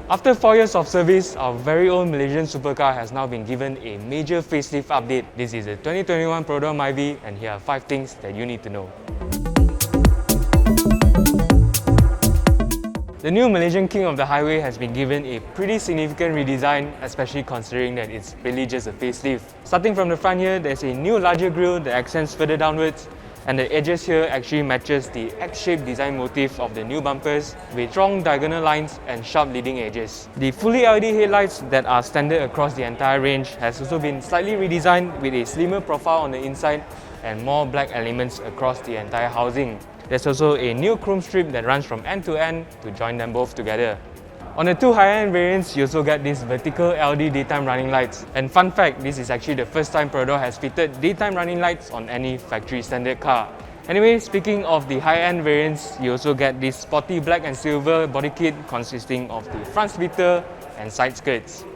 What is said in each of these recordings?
After 4 years of service, our very own Malaysian supercar has now been given a major facelift update. This is the 2021 Perodua Myvi, and here are 5 things that you need to know. The new Malaysian King of the Highway has been given a pretty significant redesign, especially considering that it's really just a facelift. Starting from the front here, there's a new larger grille that extends further downwards, and the edges here actually matches the X-shaped design motif of the new bumpers with strong diagonal lines and sharp leading edges. The fully LED headlights that are standard across the entire range has also been slightly redesigned with a slimmer profile on the inside and more black elements across the entire housing. There's also a new chrome strip that runs from end to end to join them both together. On the two higher-end variants, you also get these vertical LED daytime running lights. And fun fact, this is actually the first time Perodua has fitted daytime running lights on any factory standard car. Anyway, speaking of the high-end variants, you also get this sporty black and silver body kit consisting of the front splitter and side skirts.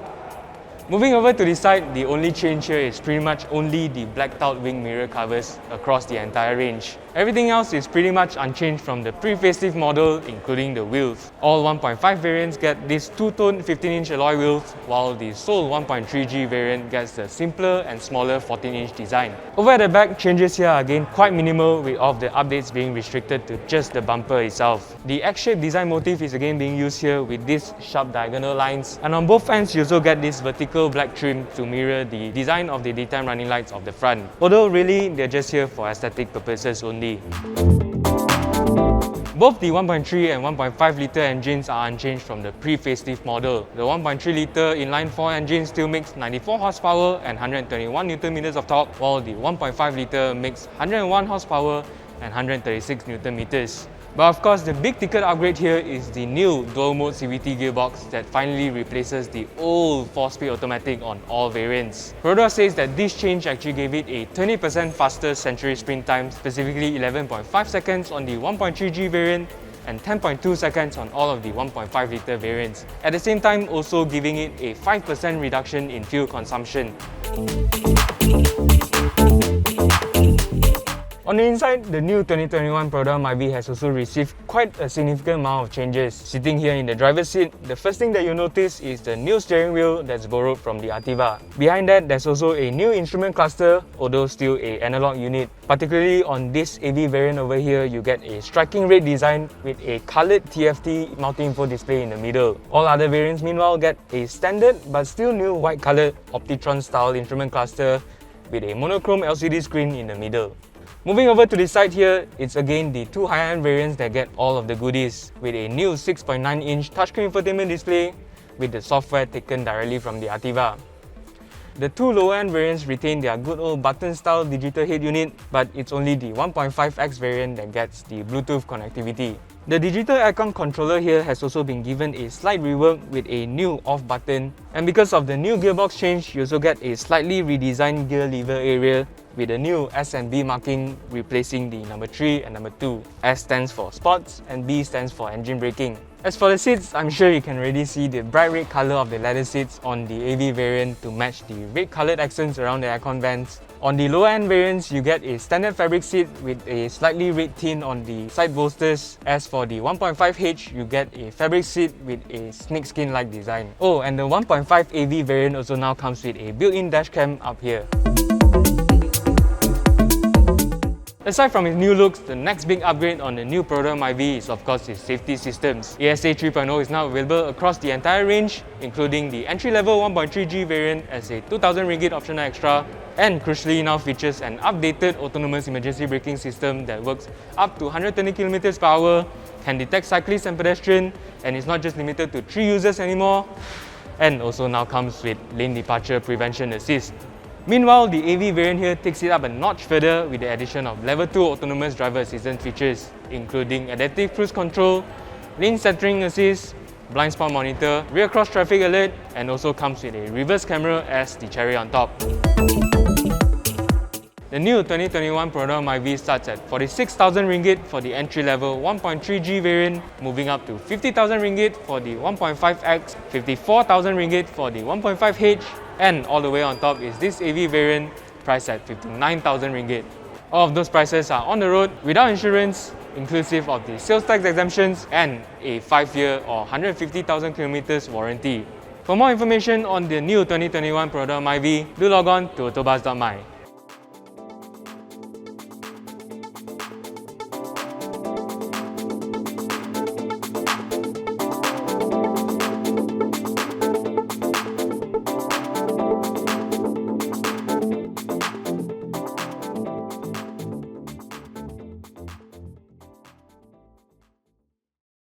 Moving over to the side, the only change here is pretty much only the blacked-out wing mirror covers across the entire range. Everything else is pretty much unchanged from the pre-facelift model, including the wheels. All 1.5 variants get these two-tone 15-inch alloy wheels, while the sole 1.3G variant gets the simpler and smaller 14-inch design. Over at the back, changes here are again quite minimal, with all of the updates being restricted to just the bumper itself. The X-shaped design motif is again being used here with these sharp diagonal lines, and on both ends you also get this vertical black trim to mirror the design of the daytime running lights of the front. Although really, they're just here for aesthetic purposes only. Both the 1.3 and 1.5 litre engines are unchanged from the pre-facelift model. The 1.3 litre inline-4 engine still makes 94 horsepower and 121 Nm of torque, while the 1.5 litre makes 101 horsepower and 136 Nm. But of course, the big ticket upgrade here is the new dual-mode CVT gearbox that finally replaces the old 4-speed automatic on all variants. Perodua says that this change actually gave it a 20% faster century sprint time, specifically 11.5 seconds on the 1.3G variant and 10.2 seconds on all of the 1.5 litre variants. At the same time, also giving it a 5% reduction in fuel consumption. On the inside, the new 2021 Perodua Myvi has also received quite a significant amount of changes. Sitting here in the driver's seat, the first thing that you'll notice is the new steering wheel that's borrowed from the Ativa. Behind that, there's also a new instrument cluster, although still an analog unit. Particularly on this AV variant over here, you get a striking red design with a coloured TFT multi-info display in the middle. All other variants meanwhile get a standard but still new white coloured Optitron style instrument cluster with a monochrome LCD screen in the middle. Moving over to the side here, it's again the two high-end variants that get all of the goodies, with a new 6.9-inch touchscreen infotainment display with the software taken directly from the Ativa. The two lower-end variants retain their good old button-style digital head unit, but it's only the 1.5X variant that gets the Bluetooth connectivity. The digital aircon controller here has also been given a slight rework with a new off button, and because of the new gearbox change, you also get a slightly redesigned gear lever area with a new S and B marking replacing the number 3 and number 2. S stands for sports and B stands for engine braking. As for the seats, I'm sure you can already see the bright red colour of the leather seats on the AV variant to match the red coloured accents around the aircon vents. On the lower end variants, you get a standard fabric seat with a slightly red tint on the side bolsters. As for the 1.5H, you get a fabric seat with a snakeskin-like design. Oh, and the 1.5 AV variant also now comes with a built-in dashcam up here. Aside from its new looks, the next big upgrade on the new Perodua Myvi is of course its safety systems. ASA 3.0 is now available across the entire range, including the entry-level 1.3G variant as a 2,000 ringgit optional extra, and crucially now features an updated autonomous emergency braking system that works up to 120 km per hour, can detect cyclists and pedestrians, and is not just limited to 3 users anymore, and also now comes with lane departure prevention assist. Meanwhile, the AV variant here takes it up a notch further with the addition of Level 2 autonomous driver assistance features, including adaptive cruise control, lane centering assist, blind spot monitor, rear cross traffic alert, and also comes with a reverse camera as the cherry on top. The new 2021 Perodua Myvi starts at 46,000 ringgit for the entry-level 1.3G variant, moving up to 50,000 ringgit for the 1.5X, 54,000 ringgit for the 1.5H, and all the way on top is this AV variant priced at 59,000 ringgit. All of those prices are on the road, without insurance, inclusive of the sales tax exemptions and a 5-year or 150,000 kilometers warranty. For more information on the new 2021 Perodua Myvi, do log on to AutoBuzz.my.